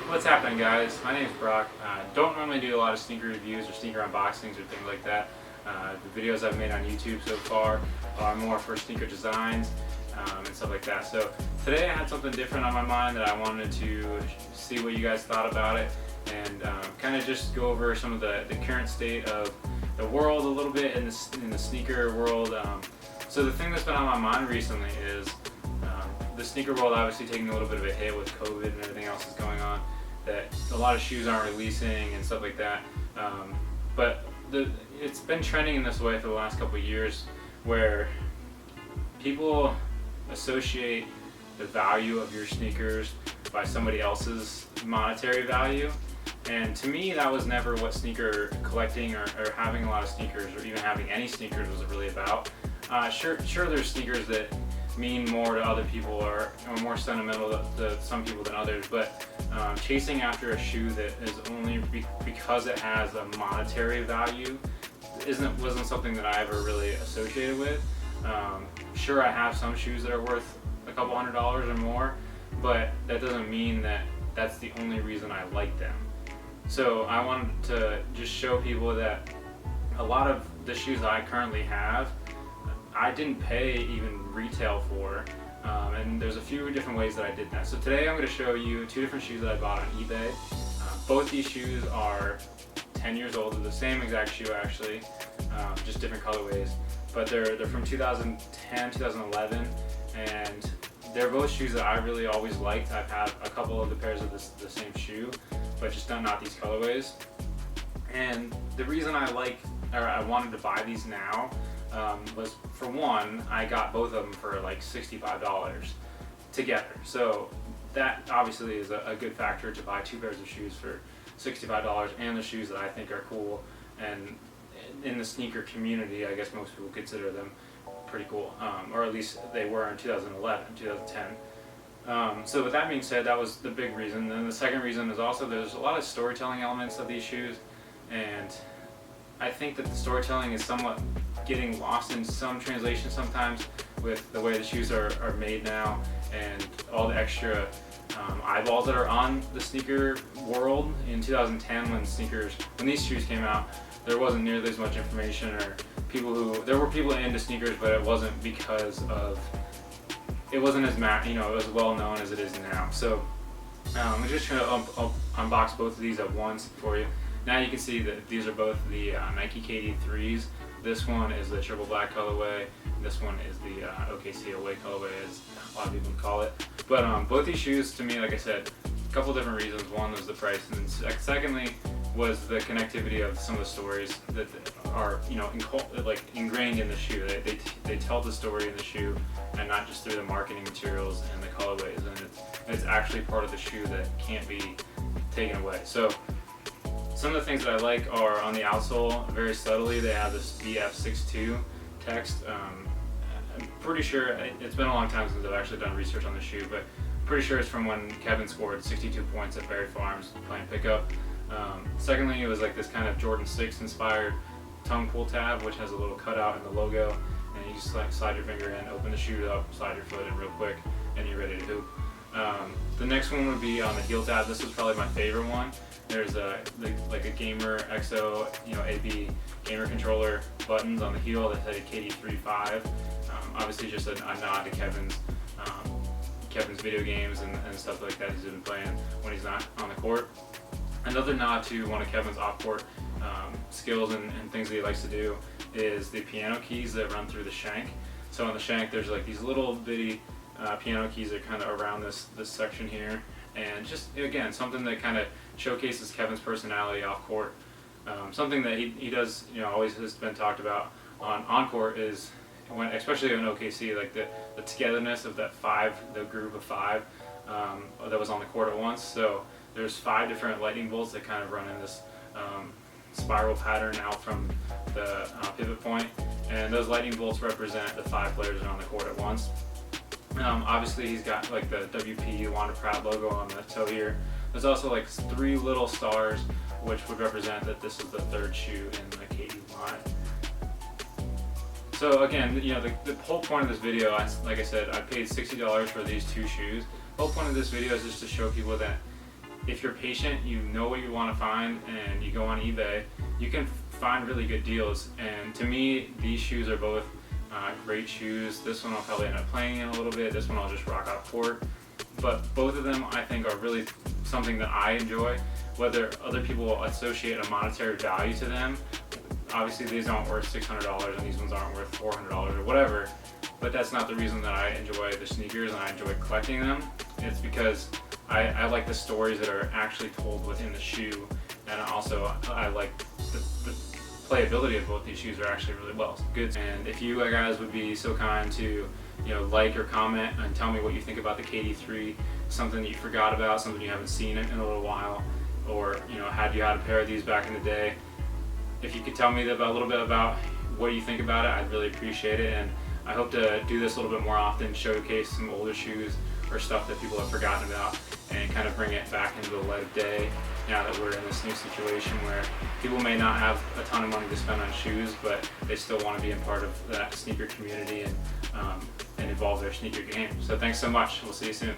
What's happening, guys? My name's Brock. Don't normally do a lot of sneaker reviews or sneaker unboxings or things like that. The videos I've made on YouTube so far are more for sneaker designs and stuff like that. So today I had something different on my mind that I wanted to see what you guys thought about it and kind of just go over some of the current state of the world a little bit in the sneaker world. So the thing that's been on my mind recently is the sneaker world obviously taking a little bit of a hit with COVID and everything else that's going on, that a lot of shoes aren't releasing and stuff like that. But it's been trending in this way for the last couple of years where people associate the value of your sneakers by somebody else's monetary value. And to me, that was never what sneaker collecting or having a lot of sneakers or even having any sneakers was really about. Sure, there's sneakers that mean more to other people or more sentimental to some people than others, but chasing after a shoe that is only because it has a monetary value wasn't something that I ever really associated with. Sure, I have some shoes that are worth a couple $100s or more, but that doesn't mean that that's the only reason I like them. So I wanted to just show people that a lot of the shoes that I currently have, I didn't pay even retail for, and there's a few different ways that I did that. So today I'm going to show you two different shoes that I bought on eBay. Both these shoes are 10 years old. They're the same exact shoe actually, just different colorways. But they're from 2010, 2011, and they're both shoes that I really always liked. I've had a couple of the pairs of the same shoe, but just not these colorways. And the reason I wanted to buy these now was, for one, I got both of them for like $65 together. So that obviously is a good factor to buy two pairs of shoes for $65 and the shoes that I think are cool. And in the sneaker community, I guess most people consider them pretty cool, or at least they were in 2011, 2010. So with that being said, that was the big reason. Then the second reason is also there's a lot of storytelling elements of these shoes, and I think that the storytelling is somewhat getting lost in some translation sometimes with the way the shoes are made now and all the extra eyeballs that are on the sneaker world. In 2010, when these shoes came out, there wasn't nearly as much information, or there were people into sneakers, but it wasn't it wasn't as well known as it is now. So I'm just trying to unbox both of these at once for you. Now you can see that these are both the Nike KD3s. This one is the triple black colorway. This one is the OKC away colorway, as a lot of people call it. But both these shoes, to me, like I said, a couple different reasons. One was the price, and secondly was the connectivity of some of the stories that are ingrained in the shoe. They tell the story in the shoe, and not just through the marketing materials and the colorways. And it's actually part of the shoe that can't be taken away. So some of the things that I like are on the outsole. Very subtly, they have this BF62 text. I'm pretty sure, it's been a long time since I've actually done research on the shoe, but pretty sure it's from when Kevin scored 62 points at Berry Farms playing pickup. Secondly, it was like this kind of Jordan 6 inspired tongue pull tab, which has a little cutout in the logo, and you just like slide your finger in, open the shoe up, slide your foot in real quick, and you're ready to hoop. The next one would be on the heel tab. This was probably my favorite one. There's like a gamer XO, AB gamer controller buttons on the heel that say KD35. Obviously just a nod to Kevin's video games and stuff like that he's been playing when he's not on the court. Another nod to one of Kevin's off-court skills and things that he likes to do is the piano keys that run through the shank. So on the shank, there's like these little bitty piano keys that are kind of around this section here, and just again something that kind of showcases Kevin's personality off court. Something that he does, always has been talked about on court is when, especially in OKC, like the togetherness of the group of five that was on the court at once. So there's 5 different lightning bolts that kind of run in this spiral pattern out from the pivot point, and those lightning bolts represent the 5 players that are on the court at once. Obviously he's got like the WP Wanda Pratt logo on the toe here. There's also like 3 little stars, which would represent that this is the 3rd shoe in the KD line. So again, the whole point of this video, like I said, I paid $60 for these 2 shoes. The whole point of this video is just to show people that if you're patient, you know what you want to find, and you go on eBay, you can find really good deals. And to me, these shoes are both great shoes. This one I'll probably end up playing in a little bit. This one I'll just rock out court. But both of them I think are really something that I enjoy. Whether other people associate a monetary value to them, obviously these aren't worth $600 and these ones aren't worth $400 or whatever, but that's not the reason that I enjoy the sneakers and I enjoy collecting them. It's because I like the stories that are actually told within the shoe, and also I like the playability of both these shoes are actually really well good. And if you guys would be so kind to like or comment and tell me what you think about the KD3, something that you forgot about, something you haven't seen in a little while, or had you had a pair of these back in the day. If you could tell me a little bit about what you think about it, I'd really appreciate it. And I hope to do this a little bit more often, showcase some older shoes or stuff that people have forgotten about, and kind of bring it back into the light of day now that we're in this new situation where people may not have a ton of money to spend on shoes, but they still want to be a part of that sneaker community and involve their sneaker game. So thanks so much. We'll see you soon.